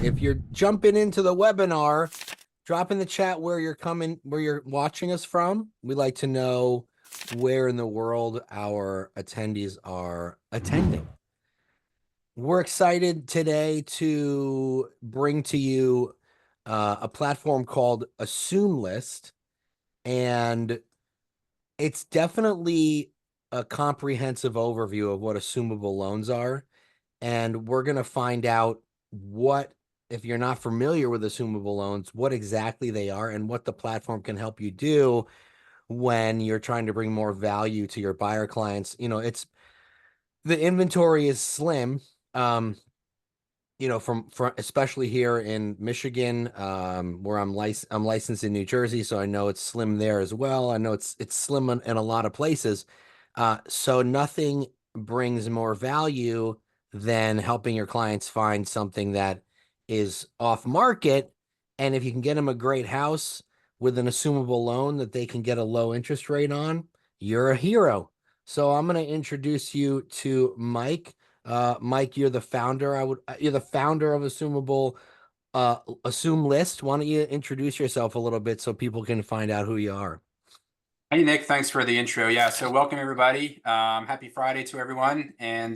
If you're jumping into the webinar, drop in the chat where you're watching us from. We'd like to know where in the world our attendees are attending. We're excited today to bring to you a platform called AssumeList, and it's definitely a comprehensive overview of what assumable loans are. And we're going to find out if you're not familiar with assumable loans, what exactly they are and what the platform can help you do when you're trying to bring more value to your buyer clients. The inventory is slim. From especially here in Michigan, where I'm licensed in New Jersey, so I know it's slim there as well. I know it's slim in a lot of places. So nothing brings more value than helping your clients find something that is off market. And if you can get them a great house with an assumable loan that they can get a low interest rate on, you're a hero. So I'm going to introduce you to Mike. Mike, you're the founder. You're the founder of AssumeList. Why don't you introduce yourself a little bit so people can find out who you are? Hey, Nick, thanks for the intro. Yeah, so welcome everybody. Happy Friday to everyone. And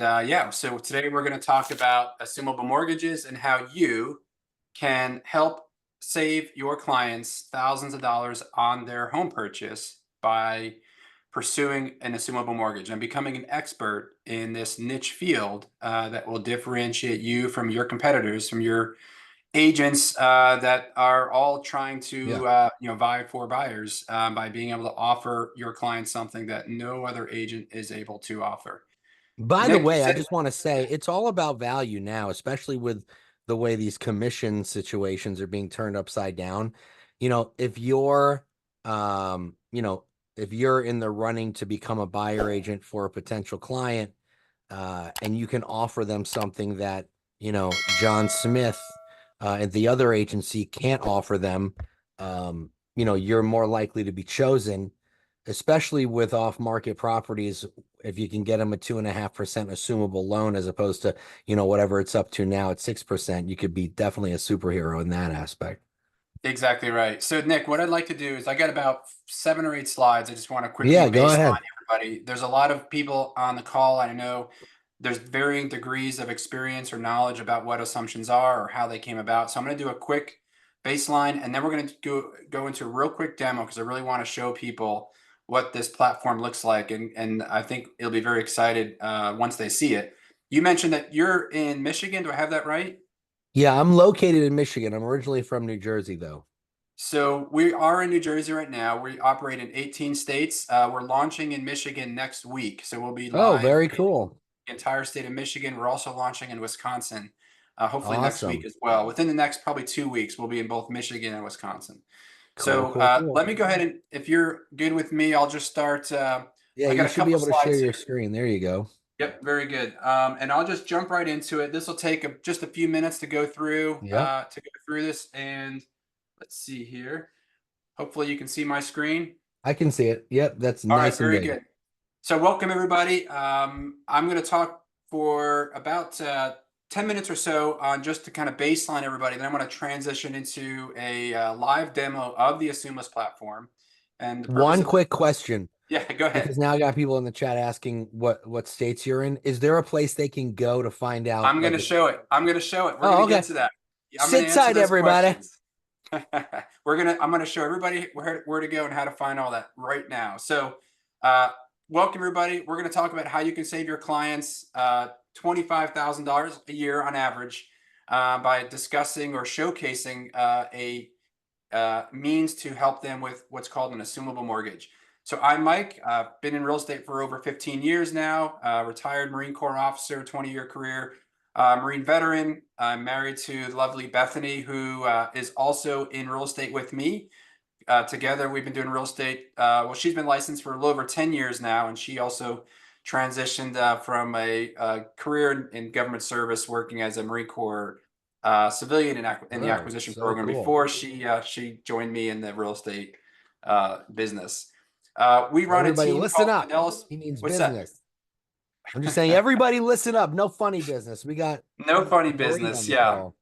so today we're going to talk about assumable mortgages and how you can help save your clients thousands of dollars on their home purchase by pursuing an assumable mortgage and becoming an expert in this niche field that will differentiate you from your competitors, from your agents that are all trying to vie for buyers by being able to offer your clients something that no other agent is able to offer. By the Nick, way, I just want to say it's all about value now, especially with the way these commission situations are being turned upside down. If you're if you're in the running to become a buyer agent for a potential client, and you can offer them something that, John Smith and the other agency can't offer them, you're more likely to be chosen, especially with off-market properties. If you can get them a 2.5% assumable loan as opposed to, whatever it's up to now at 6%, you could be definitely a superhero in that aspect. Exactly right. So Nick, what I'd like to do is I got about 7 or 8 slides. I just want to quickly Go ahead. baseline everybody. There's a lot of people on the call. I know there's varying degrees of experience or knowledge about what assumptions are or how they came about. So I'm going to do a quick baseline, and then we're going to go into a real quick demo because I really want to show people what this platform looks like. And I think it'll be very excited once they see it. You mentioned that you're in Michigan. Do I have that right? Yeah, I'm located in Michigan. I'm originally from New Jersey, though. So we are in New Jersey right now. We operate in 18 states. We're launching in Michigan next week. So we'll be Oh, live very in cool. the entire state of Michigan. We're also launching in Wisconsin, hopefully next week Awesome. as well. Within the next probably 2 weeks, we'll be in both Michigan and Wisconsin. Cool, So cool, cool. let me go ahead and, if you're good with me, I'll just start. Yeah, I got you a should be couple able to share slides your here. screen. There you go. Yep, very good. And I'll just jump right into it. This will take just a few minutes to go through Yep. this. And let's see here. Hopefully you can see my screen. I can see it. Yep, that's All right, nice and very big. good. So welcome everybody. I'm going to talk for about 10 minutes or so on just to kind of baseline everybody. Then I'm going to transition into a live demo of the AssumeList platform. And the purpose One of quick question, yeah, go ahead. because now I got people in the chat asking what states you're in. Is there a place they can go to find out? I'm going to show it. I'm going to show it. We're Oh, going to okay. get to that. I'm going Sit to answer tight, those everybody. questions. I'm going to show everybody where to go and how to find all that right now. So welcome everybody. We're going to talk about how you can save your clients $25,000 a year on average by discussing or showcasing a means to help them with what's called an assumable mortgage. So I'm Mike. I've been in real estate for over 15 years now, retired Marine Corps officer, 20-year career. Marine veteran. I'm married to lovely Bethany, who is also in real estate with me. Together, we've been doing real estate. Well, she's been licensed for a little over 10 years now, and she also transitioned from a career in government service, working as a Marine Corps civilian in the acquisition program cool. before she joined me in the real estate business. We run Everybody a team listen called up. Fidelis. He means What's business. that? I'm just saying, everybody listen up. No funny business. We got No funny Marie business. on the Yeah. call.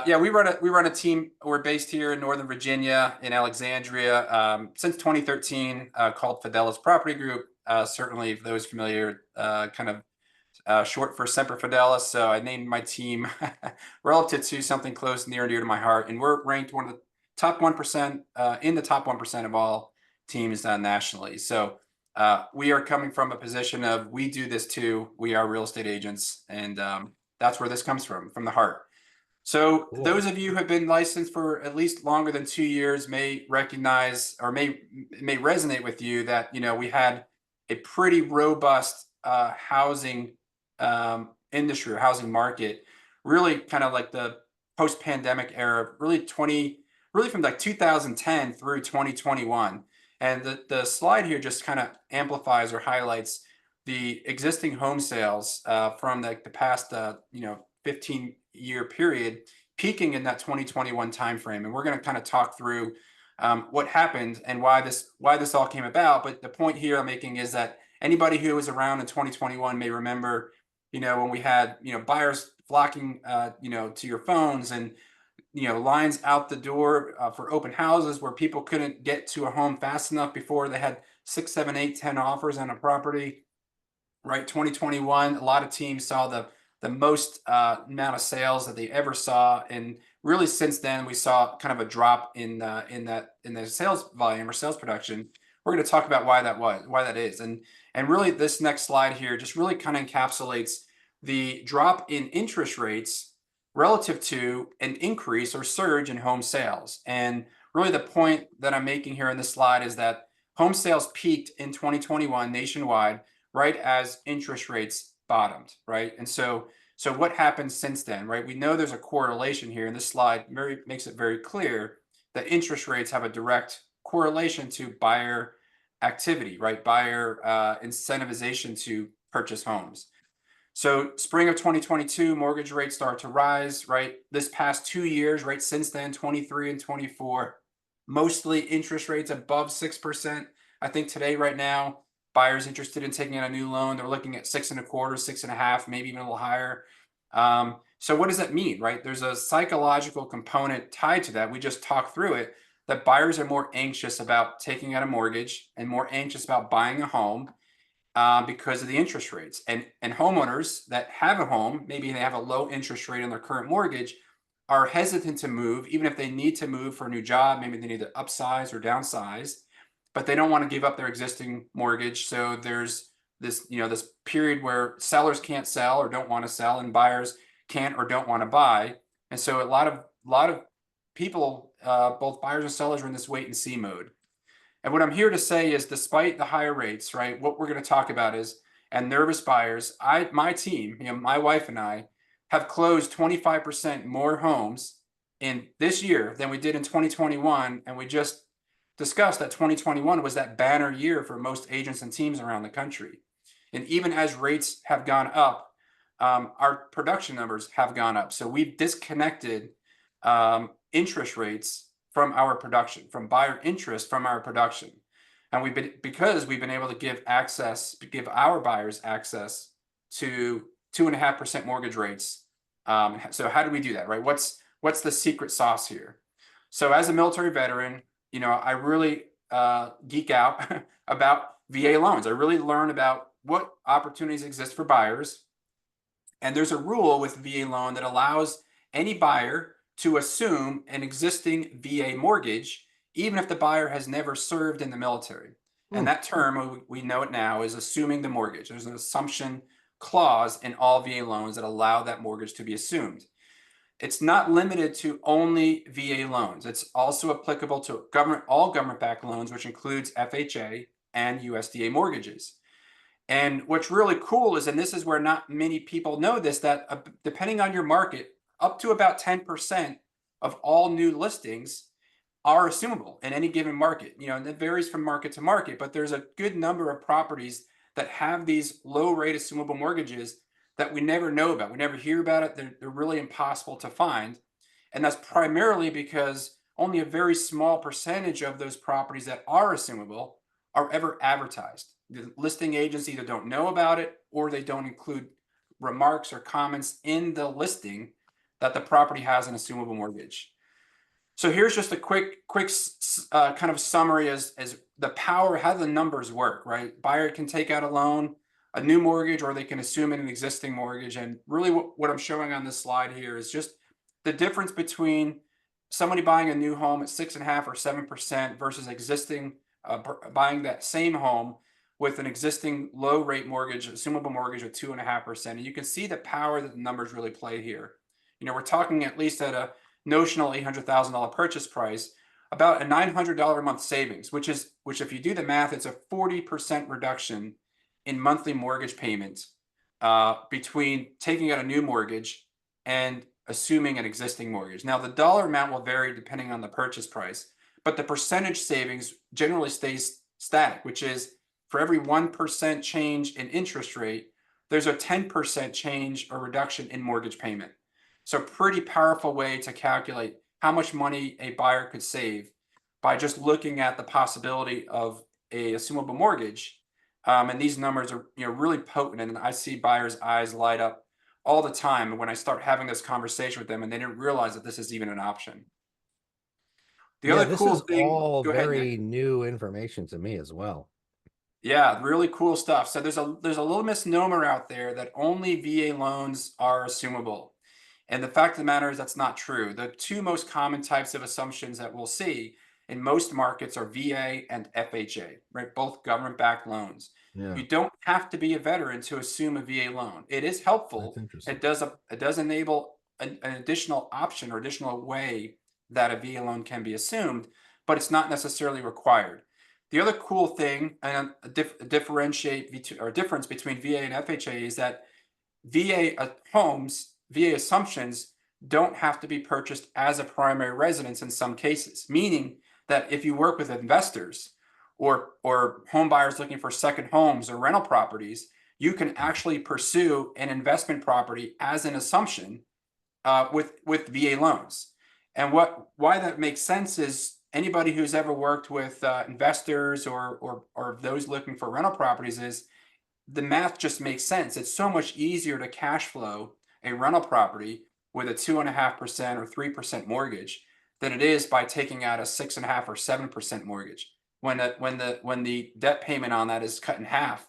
Yeah, we run a team. We're based here in Northern Virginia, in Alexandria, since 2013, called Fidelis Property Group. Certainly, for those familiar, kind of short for Semper Fidelis. So I named my team relative to something close, near and dear to my heart. And we're ranked one of the top 1%, in the top 1% of all teams nationally. So we are coming from a position of, we do this too. We are real estate agents, and that's where this comes from the heart. So Cool. those of you who have been licensed for at least longer than 2 years may recognize, or may resonate with you, that, you know, we had a pretty robust housing industry, or housing market, really kind of like the post-pandemic era, really from like 2010 through 2021. And the slide here just kind of amplifies or highlights the existing home sales from the past 15-year period, peaking in that 2021 timeframe. And we're going to kind of talk through what happened and why this all came about. But the point here I'm making is that anybody who was around in 2021 may remember, when we had, buyers flocking, to your phones, and, lines out the door for open houses, where people couldn't get to a home fast enough before they had 6, 7, 8, 10 offers on a property. Right, 2021, a lot of teams saw the most amount of sales that they ever saw, and really since then we saw kind of a drop in the sales volume or sales production. We're going to talk about why that is, and really this next slide here just really kind of encapsulates the drop in interest rates relative to an increase or surge in home sales. And really the point that I'm making here in this slide is that home sales peaked in 2021 nationwide, right as interest rates bottomed, right? And so what happened since then, right? We know there's a correlation here, and this slide makes it very clear that interest rates have a direct correlation to buyer activity, right? Buyer incentivization to purchase homes. So spring of 2022, mortgage rates start to rise, right? This past 2 years, right, since then, 23 and 24, mostly interest rates above 6%. I think today, right now, buyers interested in taking out a new loan, they're looking at 6.25%, 6.5%, maybe even a little higher. So what does that mean, right? There's a psychological component tied to that. We just talked through it, that buyers are more anxious about taking out a mortgage and more anxious about buying a home because of the interest rates. And homeowners that have a home, maybe they have a low interest rate on their current mortgage, are hesitant to move, even if they need to move for a new job. Maybe they need to upsize or downsize, but they don't want to give up their existing mortgage. So there's this, this period where sellers can't sell or don't want to sell, and buyers can't or don't want to buy. And so a lot of people, both buyers and sellers, are in this wait and see mode. And what I'm here to say is, despite the higher rates, right, what we're going to talk about is, and nervous buyers, my team, my wife and I, have closed 25% more homes in this year than we did in 2021. And we just discussed that 2021 was that banner year for most agents and teams around the country. And even as rates have gone up, our production numbers have gone up. So we've disconnected interest rates from our production, from buyer interest from our production. And because we've been able to give our buyers access to 2.5% mortgage rates. So how do we do that, right? What's the secret sauce here? So as a military veteran, I really geek out about VA loans. I really learn about what opportunities exist for buyers. And there's a rule with VA loan that allows any buyer to assume an existing VA mortgage, even if the buyer has never served in the military. And that term, we know it now, is assuming the mortgage. There's an assumption clause in all VA loans that allow that mortgage to be assumed. It's not limited to only VA loans. It's also applicable to all government-backed loans, which includes FHA and USDA mortgages. And what's really cool is, and this is where not many people know this, that depending on your market, up to about 10% of all new listings are assumable in any given market. And it varies from market to market, but there's a good number of properties that have these low rate assumable mortgages that we never know about. We never hear about it. They're really impossible to find. And that's primarily because only a very small percentage of those properties that are assumable are ever advertised. The listing agents either don't know about it, or they don't include remarks or comments in the listing that the property has an assumable mortgage. So here's just a quick kind of summary as the power, how the numbers work, right? Buyer can take out a loan, a new mortgage, or they can assume an existing mortgage. And really what I'm showing on this slide here is just the difference between somebody buying a new home at 6.5% or 7% versus buying that same home with an existing low rate mortgage, assumable mortgage of 2.5%. And you can see the power that the numbers really play here. We're talking at least at a notional $800,000 purchase price, about a $900 a month savings, which if you do the math, it's a 40% reduction in monthly mortgage payments between taking out a new mortgage and assuming an existing mortgage. Now, the dollar amount will vary depending on the purchase price, but the percentage savings generally stays static, which is for every 1% change in interest rate, there's a 10% change or reduction in mortgage payment. So pretty powerful way to calculate how much money a buyer could save by just looking at the possibility of a assumable mortgage. And these numbers are really potent, and I see buyers' eyes light up all the time when I start having this conversation with them and they didn't realize that this is even an option. The other this cool is thing, all go ahead, very Nick. new information to me as well. Yeah, really cool stuff. So there's a little misnomer out there that only VA loans are assumable. And the fact of the matter is that's not true. The two most common types of assumptions that we'll see in most markets are VA and FHA, right? Both government-backed loans. Yeah, You don't have to be a veteran to assume a VA loan. It is helpful. that's interesting. It does enable an additional option or additional way that a VA loan can be assumed, but it's not necessarily required. The other cool thing and a difference between VA and FHA is that VA homes, VA assumptions don't have to be purchased as a primary residence in some cases, meaning that if you work with investors or home buyers looking for second homes or rental properties, you can actually pursue an investment property as an assumption with VA loans. And why that makes sense is anybody who's ever worked with investors or those looking for rental properties is the math just makes sense. It's so much easier to cash flow a rental property with a 2.5% or 3% mortgage than it is by taking out a 6.5% or 7% mortgage. When the debt payment on that is cut in half,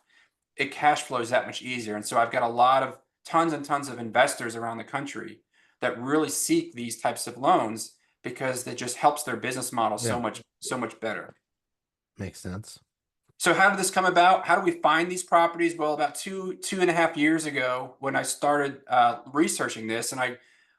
it cash flows that much easier. And so I've got tons and tons of investors around the country that really seek these types of loans because it just helps their business model so much better. Makes sense. So how did this come about? How do we find these properties? Well, about two and a half years ago, when I started researching this, and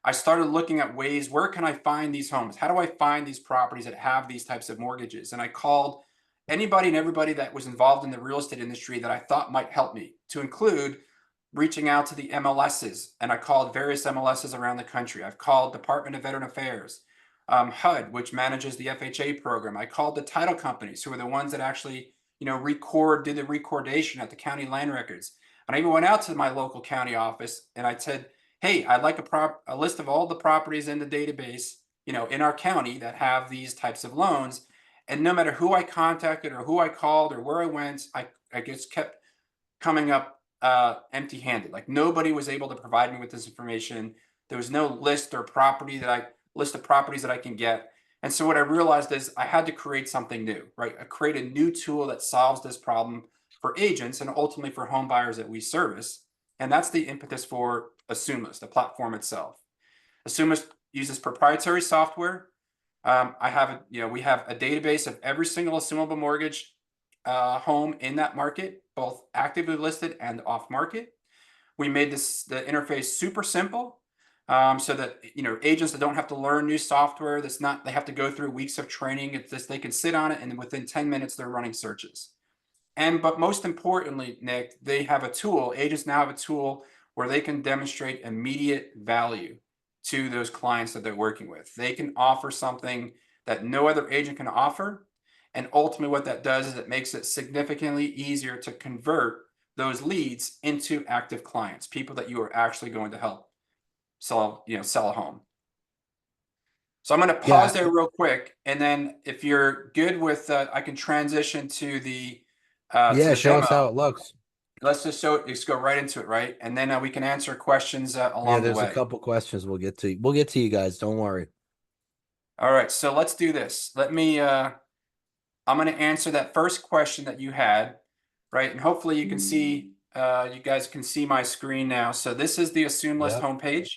I started looking at ways, where can I find these homes? How do I find these properties that have these types of mortgages? And I called anybody and everybody that was involved in the real estate industry that I thought might help me, to include reaching out to the MLSs. And I called various MLSs around the country. I've called Department of Veteran Affairs, HUD, which manages the FHA program. I called the title companies, who are the ones that actually did the recordation at the county land records. And I even went out to my local county office and I said, hey, I'd like a list of all the properties in the database, in our county that have these types of loans. And no matter who I contacted or who I called or where I went, I just kept coming up empty-handed. Like nobody was able to provide me with this information. There was no list of properties that I can get. And so what I realized is I had to create something new, right? I create a new tool that solves this problem for agents and ultimately for home buyers that we service. And that's the impetus for AssumeList, the platform itself. AssumeList uses proprietary software. We have a database of every single assumable mortgage home in that market, both actively listed and off market. We made the interface super simple. So that agents that don't have to learn new software, they have to go through weeks of training. It's just they can sit on it and within 10 minutes they're running searches. But most importantly, Nick, agents now have a tool where they can demonstrate immediate value to those clients that they're working with. They can offer something that no other agent can offer. And ultimately what that does is it makes it significantly easier to convert those leads into active clients, people that you are actually going to help sell a home. So I'm going to pause there real quick, and then if you're good with, I can transition to the show us demo. how it looks. let's just go right into it, right? And then we can answer questions Yeah, along the there's a way. couple questions we'll get to. We'll get to you guys. Don't worry. All right, so let's do this. Let me, I'm going to answer that first question that you had, right? And hopefully you can see, you guys can see my screen now. So this is the AssumeList Yep. homepage,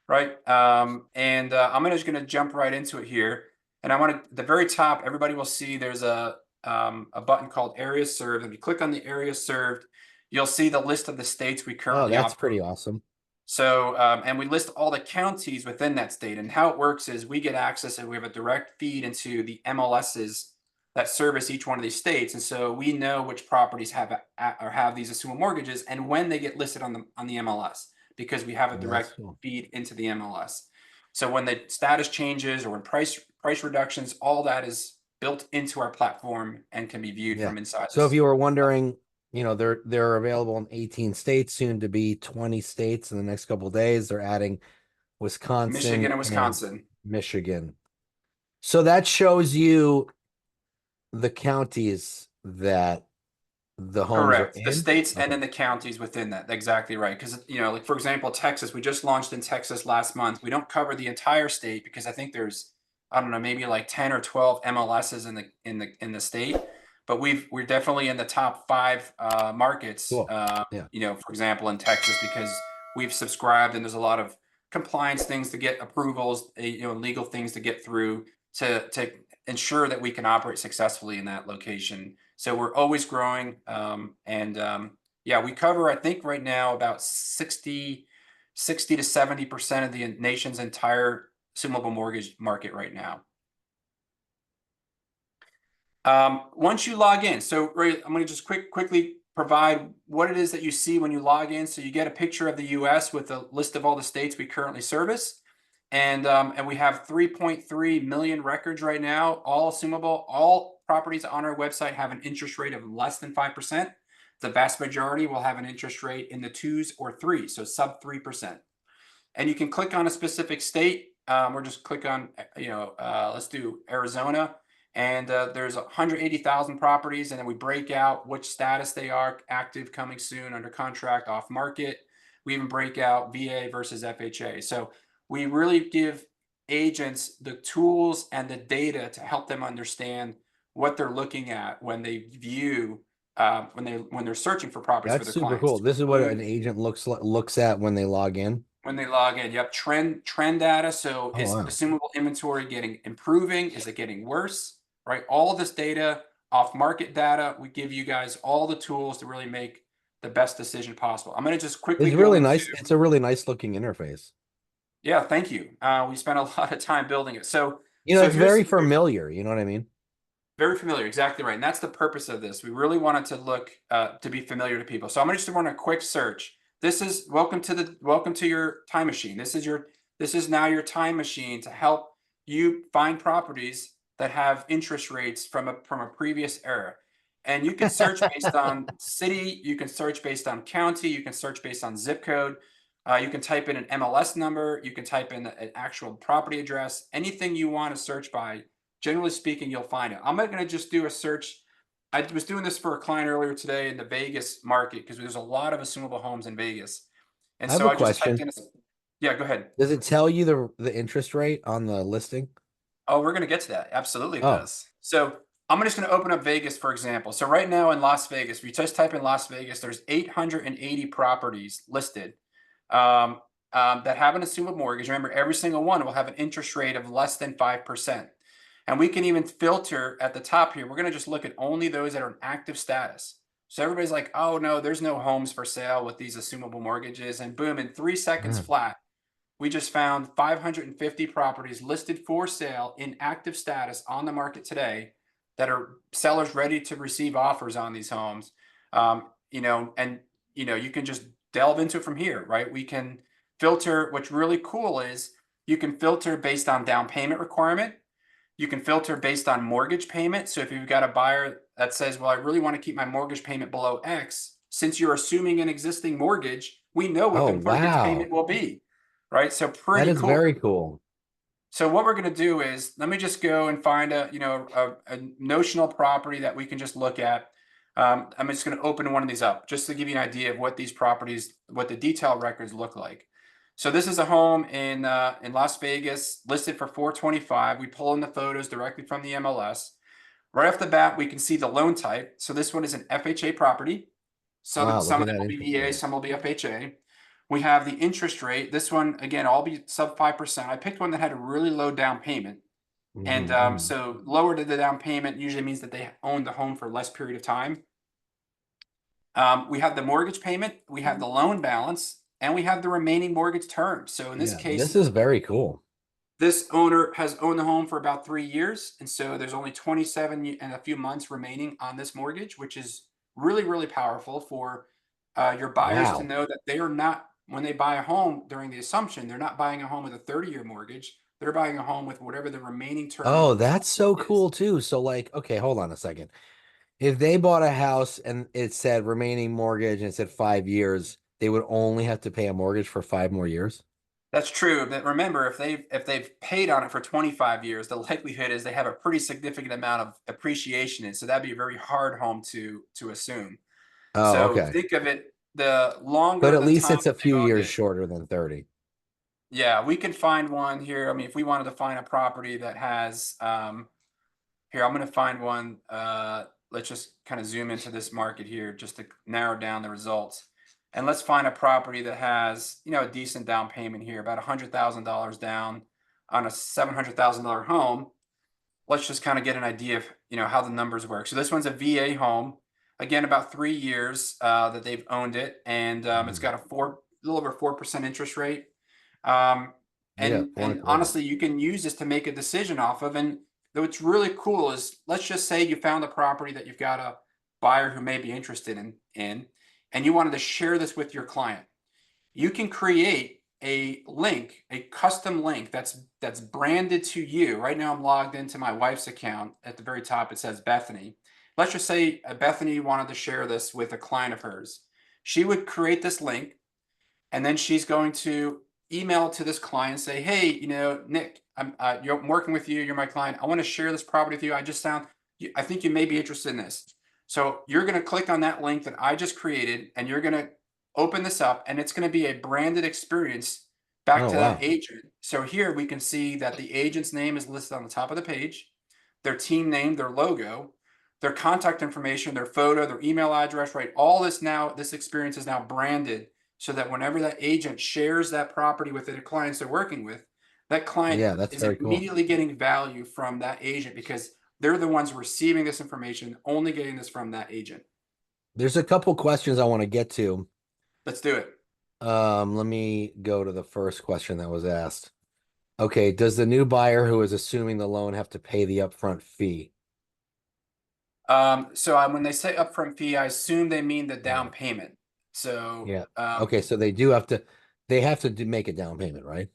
right? I'm just going to jump right into it here. And I want to, at the very top, everybody will see there's a button called Areas Served. If you click on the areas served, you'll see the list of the states we Oh, currently that's operate. pretty awesome. So, and we list all the counties within that state. And how it works is we get access and we have a direct feed into the MLSs that service each one of these states. And so we know which properties have these assumable mortgages and when they get listed on the MLS because we have a Oh, that's direct cool. feed into the MLS. So when the status changes or when price reductions, all that is built into our platform and can be viewed Yeah. from inside. So if you were wondering, you know, they're available in 18 states, soon to be 20 states in the next couple of days. They're adding Wisconsin, Michigan and Wisconsin. Michigan. So that shows you the counties that the homes are Correct. The in. states and Okay. then the counties within that. Exactly right. Because, you know, like for example, Texas, we just launched in Texas last month. We don't cover the entire state because I think there's, I don't know, maybe like 10 or 12 MLSs in the state. But we're definitely in the top 5 markets, Cool. Yeah. you know, for example, in Texas, because we've subscribed and there's a lot of compliance things to get approvals, you know, legal things to get through to ensure that we can operate successfully in that location. So we're always growing. Yeah, we cover, I think right now about 60 to 70% of the nation's entire assumable mortgage market right now. Once you log in, so right, I'm going to just quickly provide what it is that you see when you log in. So you get a picture of the US with a list of all the states we currently service. And we have 3.3 million records right now, all assumable. All properties on our website have an interest rate of less than 5%. The vast majority will have an interest rate in the 2s or 3s, so sub 3%. And you can click on a specific state. Or just click on, you know, let's do Arizona. And there's 180,000 properties, and then we break out which status they are: active, coming soon, under contract, off market. We even break out VA versus FHA. So we really give agents the tools and the data to help them understand what they're looking at when they view when they're searching for properties for That's their super clients. cool. This is what an agent looks at when they log in. When they log in, yep, trend data. So Oh, is wow. assumable inventory improving? Is it getting worse? Right? All of this data, off market data, we give you guys all the tools to really make the best decision possible. I'm going to just quickly It's go really into. nice. It's a really nice looking interface. Yeah, thank you. We spent a lot of time building it. So You know, it's here's very familiar. You know what I mean? very familiar, exactly right. And that's the purpose of this. We really wanted to look to be familiar to people. So I'm just run a quick search. This is welcome to your time machine. This is now your time machine to help you find properties that have interest rates from a previous era. And you can search based on city, you can search based on county, you can search based on zip code. You can type in an MLS number, you can type in an actual property address, anything you want to search by. Generally speaking, you'll find it. I'm going to just do a search. I was doing this for a client earlier today in the Vegas market because there's a lot of assumable homes in Vegas. And I have so a I just typed question. in, yeah, go ahead. Does it tell you the interest rate on the listing? Oh, we're going to get to that. Absolutely it Oh, does. So I'm just going to open up Vegas, for example. So right now in Las Vegas, if you just type in Las Vegas, there's 880 properties listed that have an assumable mortgage. Remember, every single one will have an interest rate of less than 5%. And we can even filter at the top here. We're going to just look at only those that are in active status. So everybody's like, oh no, there's no homes for sale with these assumable mortgages. And boom, in 3 seconds yeah. flat, we just found 550 properties listed for sale in active status on the market today that are sellers ready to receive offers on these homes. You know, and you know, you can just delve into it from here, right? We can filter. What's really cool is you can filter based on down payment requirement. You can filter based on mortgage payment. So if you've got a buyer that says, well, I really want to keep my mortgage payment below X, since you're assuming an existing mortgage, we know what Oh, the mortgage payment wow. will be, right? So That pretty is cool. very cool. So what we're going to do is, let me just go and find a notional property that we can just look at. I'm just going to open one of these up just to give you an idea of what these properties, what the detail records look like. So this is a home in Las Vegas, listed for 425. We pull in the photos directly from the MLS. Right off the bat, we can see the loan type. So this one is an FHA property. Wow, look Some at of them that will be interest VA, rate. some will be FHA. We have the interest rate. This one, again, all be sub 5%. I picked one that had a really low down payment. And Mhm. so lower to the down payment usually means that they own the home for less period of time. We have the mortgage payment, we have the loan balance, and we have the remaining mortgage term. So in this Yeah, case, this is very cool. this owner has owned the home for about 3 years. And so there's only 27 and a few months remaining on this mortgage, which is really, really powerful for your buyers to Wow. know that they are not, when they buy a home during the assumption, they're not buying a home with a 30-year mortgage. They're buying a home with whatever the remaining term Oh, of the home that's so is. cool too. So like, okay, hold on a second. If they bought a house and it said remaining mortgage and it said 5 years, they would only have to pay a mortgage for 5 more years. That's true. But remember, if they've paid on it for 25 years, the likelihood is they have a pretty significant amount of appreciation in. So that'd be a very hard home to assume. Oh, So okay. think of it, the But longer at the least time it's a that they few owned years it. shorter than 30. Yeah, we could find one here. I mean, if we wanted to find a property that has here, I'm going to find one. Let's just kind of zoom into this market here just to narrow down the results. And let's find a property that has, a decent down payment here, about $100,000 down on a $700,000 home. Let's just kind of get an idea of, how the numbers work. So this one's a VA home. Again, about 3 years that they've owned it, and it's Mhm. got a little over 4% interest rate. Um, Yeah, and four and a and quarter. honestly, you can use this to make a decision off of. And what's really cool is, let's just say you found a property that you've got a buyer who may be interested in, and you wanted to share this with your client. You can create a link, a custom link that's branded to you. Right now, I'm logged into my wife's account. At the very top, it says Bethany. Let's just say Bethany wanted to share this with a client of hers. She would create this link, and then she's going to email to this client and say, hey, Nick, I'm working with you. You're my client. I want to share this property with you. I think you may be interested in this. So you're going to click on that link that I just created, and you're going to open this up, and it's going to be a branded experience back Oh, to that wow. agent. So here we can see that the agent's name is listed on the top of the page, their team name, their logo, their contact information, their photo, their email address, right? All this now, this experience is now branded, so that whenever that agent shares that property with the clients they're working with, that client Yeah, that's is very cool. immediately getting value from that agent, because they're the ones receiving this information, only getting this from that agent. There's a couple questions I want to get to. Let's do it. Let me go to the first question that was asked. Okay, does the new buyer who is assuming the loan have to pay the upfront fee? When they say upfront fee, I assume they mean the down Yeah. payment. So Yeah. Okay, so they have to make a down payment, right?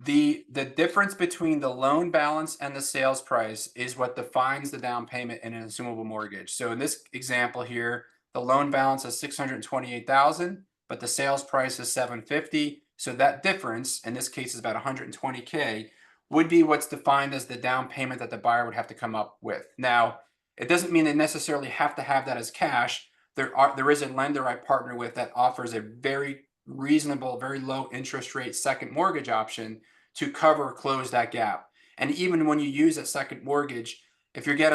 the difference between the loan balance and the sales price is what defines the down payment in an assumable mortgage. So in this example here, the loan balance is 628,000, but the sales price is 750. So that difference, in this case, is about 120K, would be what's defined as the down payment that the buyer would have to come up with. Now, it doesn't mean they necessarily have to have that as cash. There is a lender I partner with that offers a very reasonable, very low interest rate second mortgage option to cover or close that gap. And even when you use a second mortgage, if you get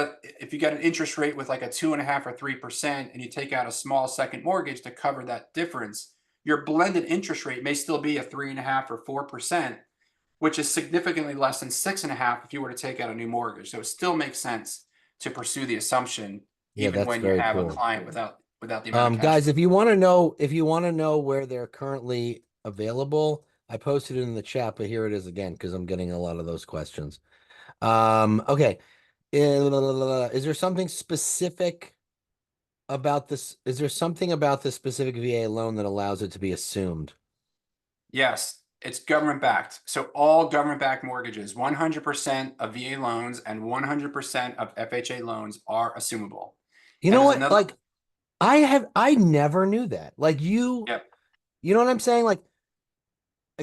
an interest rate with like a 2.5 or 3%, and you take out a small second mortgage to cover that difference, your blended interest rate may still be a 3.5 or 4%, which is significantly less than 6.5 if you were to take out a new mortgage. So it still makes sense to pursue the assumption, Yeah, even that's when you very have a cool. client without the amount of cash Guys, flow. if you want to know where they're currently available, I posted it in the chat, but here it is again because I'm getting a lot of those questions. Okay. Is there something specific about this? Is there something about this specific VA loan that allows it to be assumed? Yes, it's government backed. So all government backed mortgages, 100% of VA loans and 100% of FHA loans are assumable. You And know there's what? another, Like I never knew that. Like yep. you know what I'm saying? Like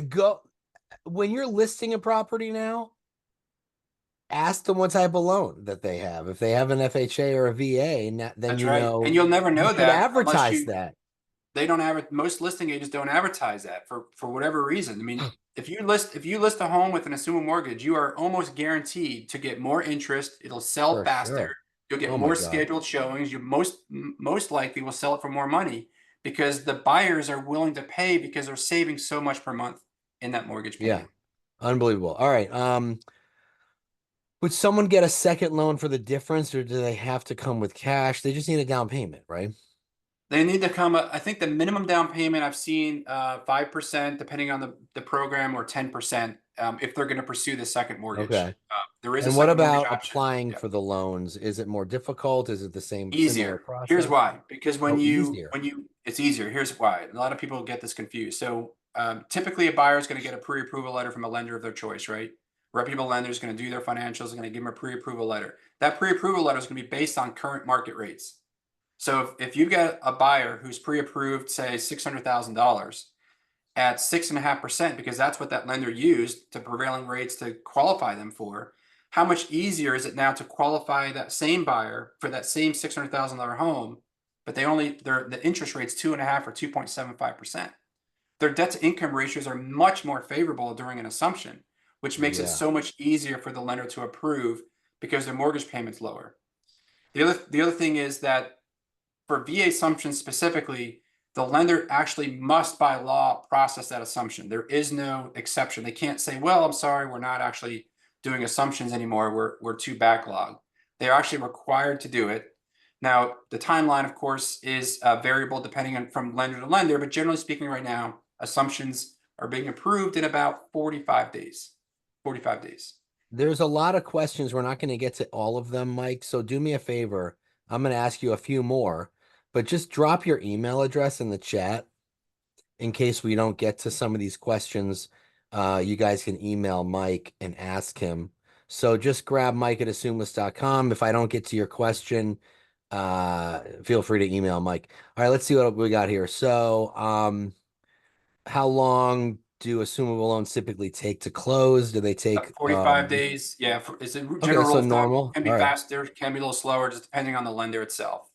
go when you're listing a property now, ask them what type of loan that they have. If they have an FHA or a VA, then That's you right. And know you'll never you know should that unless advertise you, that. they don't most listing agents don't advertise that for whatever reason. I mean, if you list a home with an assumable mortgage, you are almost guaranteed to get more interest. It'll sell For faster. sure. You'll get Oh my more God. scheduled showings. You most likely will sell it for more money because the buyers are willing to pay because they're saving so much per month in that mortgage Yeah. payment. Unbelievable. All right. Would someone get a second loan for the difference, or do they have to come with cash? They just need a down payment, right? They need to come, I think the minimum down payment I've seen 5% depending on the program, or 10% if they're going to pursue the second mortgage. Okay. There is a And what second mortgage about option. applying Yeah. for the loans? Is it more difficult? Is it the same similar Easier. Here's process? why. Because Oh, easier. it's easier. Here's why. A lot of people get this confused. So typically a buyer is going to get a pre-approval letter from a lender of their choice, right? Reputable lender is going to do their financials and going to give them a pre-approval letter. That pre-approval letter is going to be based on current market rates. So if you've got a buyer who's pre-approved, say $600,000 at 6.5%, because that's what that lender used to prevailing rates to qualify them for, how much easier is it now to qualify that same buyer for that same $600,000 home, but the interest rate's 2.5 or 2.75%. Their debt to income ratios are much more favorable during an assumption, which makes it Yeah. so much easier for the lender to approve because their mortgage payment's lower. The other thing is that for VA assumptions specifically, the lender actually must by law process that assumption. There is no exception. They can't say, well, I'm sorry, we're not actually doing assumptions anymore. We're too backlogged. They're actually required to do it. Now, the timeline, of course, is variable depending on from lender to lender, but generally speaking right now, assumptions are being approved in about 45 days. 45 days. There's a lot of questions. We're not going to get to all of them, Mike. So do me a favor. I'm going to ask you a few more, but just drop your email address in the chat in case we don't get to some of these questions. You guys can email Mike and ask him. So just grab Mike at AssumeList.com. If I don't get to your question, feel free to email Mike. All right, let's see what we got here. So, how long do assumable loans typically take to close? Do they take 45 days. Yeah, it's a okay, general so rule of thumb. normal. Can be All right. faster, can be a little slower, just depending on the lender itself.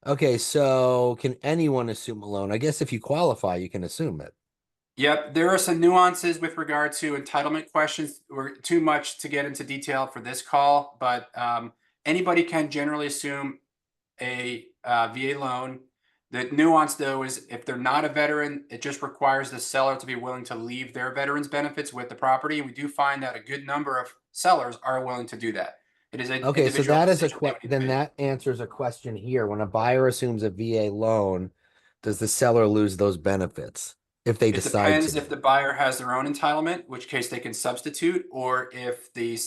Okay, so can anyone assume a loan? I guess if you qualify, you can assume it. Yep, there are some nuances with regard to entitlement questions. We're too much to get into detail for this call, but anybody can generally assume a VA loan. The nuance, though, is if they're not a veteran, it just requires the seller to be willing to leave their veterans benefits with the property. We do find that a good number of sellers are willing to do that. It is an Okay, so individual that is a decision they would need to then make. that answers a question here. When a buyer assumes a VA loan, does the seller lose those benefits if they It decide depends if to? the buyer has their own entitlement, which case they can substitute, or if the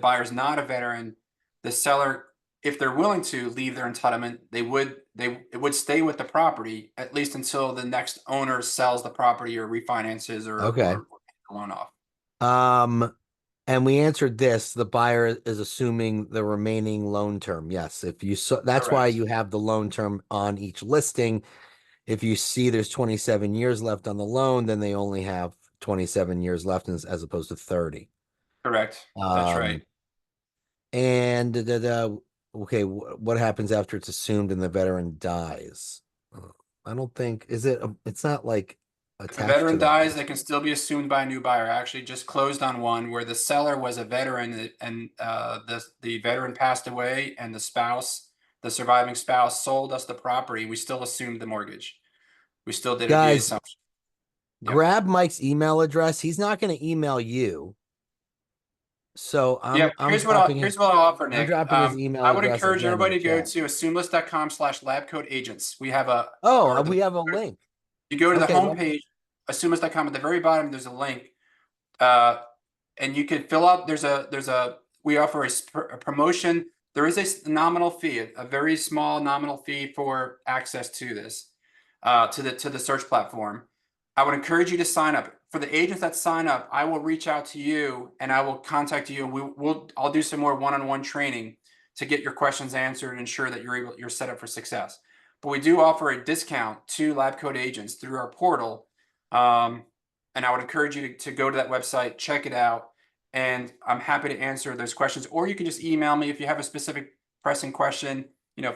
buyer's not a veteran, the seller, if they're willing to leave their entitlement, it would stay with the property at least until the next owner sells the property or refinances Okay. or the loan off. And we answered this, the buyer is assuming the remaining loan term. Yes, if you so that's why Correct. you have the loan term on each listing. If you see there's 27 years left on the loan, then they only have 27 years left as opposed to 30. Correct. That's right. Um, and okay, what happens after it's assumed and the veteran dies? I don't think it's not like If a attached to veteran that. dies, they can still be assumed by a new buyer. I actually just closed on one where the seller was a veteran and the veteran passed away and the surviving spouse sold us the property. We still assumed the mortgage. We still did a VA Guys, assumption. Yep. grab Mike's email address. He's not going to email you. So Yep. Here's what I'll offer, I'm Nick. dropping his email I would address encourage again in the everybody to go chat. to assumelist.com/labcodeagents. We have Oh, we have a link. you go to the Okay, homepage, assumelist.com. At the very bottom, there's a link. And you can fill out, we offer a promotion. There is a nominal fee, a very small nominal fee for access to this, to the search platform. I would encourage you to sign up. For the agents that sign up, I will reach out to you and I will contact you. And I'll do some more one-on-one training to get your questions answered and ensure that you're set up for success. But we do offer a discount to lab code agents through our portal. And I would encourage you to go to that website, check it out, and I'm happy to answer those questions. Or you can just email me if you have a specific pressing question.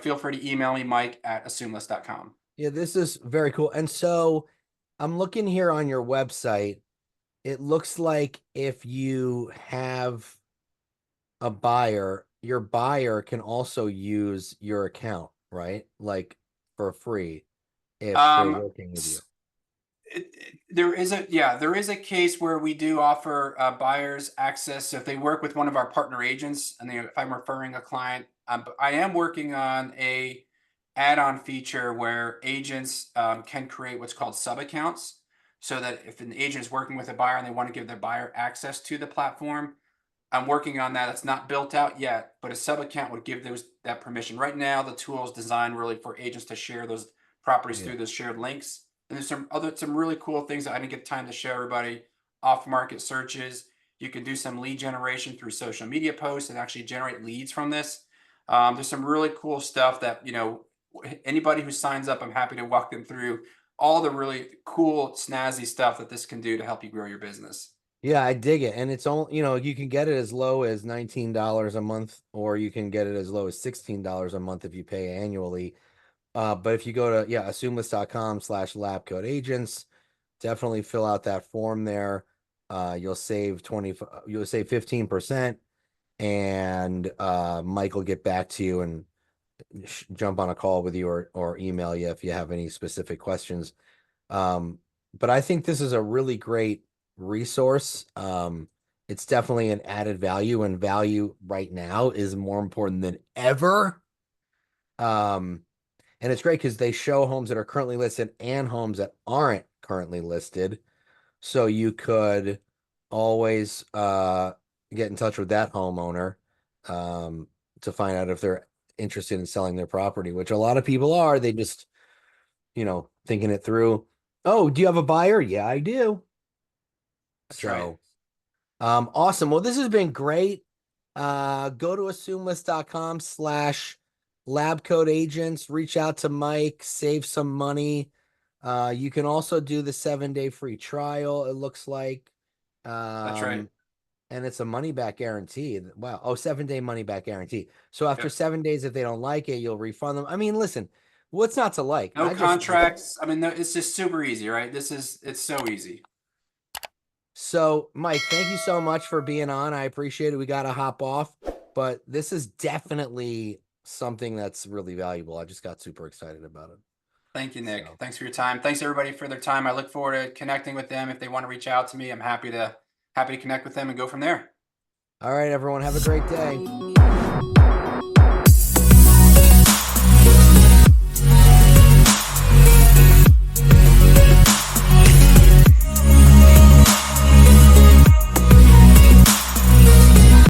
Feel free to email me, Mike@AssumeList.com. Yeah, this is very cool. And so I'm looking here on your website. It looks like if you have a buyer, your buyer can also use your account, right? Like for free if they're Um, working with you. there is a case where we do offer buyers access. So if they work with one of our partner agents, and if I'm referring a client, I am working on a add-on feature where agents can create what's called sub accounts, so that if an agent is working with a buyer and they want to give their buyer access to the platform, I'm working on that. It's not built out yet, but a sub account would give that permission. Right now, the tool is designed really for agents to share those properties Yeah. through those shared links. And there's some really cool things that I didn't get time to show everybody. Off market searches. You can do some lead generation through social media posts and actually generate leads from this. There's some really cool stuff that anybody who signs up, I'm happy to walk them through all the really cool, snazzy stuff that this can do to help you grow your business. Yeah, I dig it. And it's only, you can get it as low as $19 a month, or you can get it as low as $16 a month if you pay annually. But if you go to, AssumeList.com/labcodeagents, definitely fill out that form there. You'll save 15%, and Mike will get back to you and jump on a call with you or email you if you have any specific questions. But I think this is a really great resource. It's definitely an added value, and value right now is more important than ever. And it's great because they show homes that are currently listed and homes that aren't currently listed. So you could always get in touch with that homeowner to find out if they're interested in selling their property, which a lot of people are. They just, thinking it through. Oh, do you have a buyer? Yeah, I do. That's right. So, awesome. Well, this has been great. Go to AssumeList.com/labcodeagents, reach out to Mike, save some money. You can also do the 7-day free trial, it looks like. That's right. And it's a money back guarantee. Wow. Oh, 7-day money back guarantee. So after Yep. 7 days, if they don't like it, you'll refund them. I mean, listen, what's not to like? No contracts. I mean, it's just super easy, right? It's so easy. So, Mike, thank you so much for being on. I appreciate it. We got to hop off, but this is definitely something that's really valuable. I just got super excited about it. Thank you, Nick. So. Thanks for your time. Thanks everybody for their time. I look forward to connecting with them. If they want to reach out to me, I'm happy to connect with them and go from there. All right, everyone. Have a great day.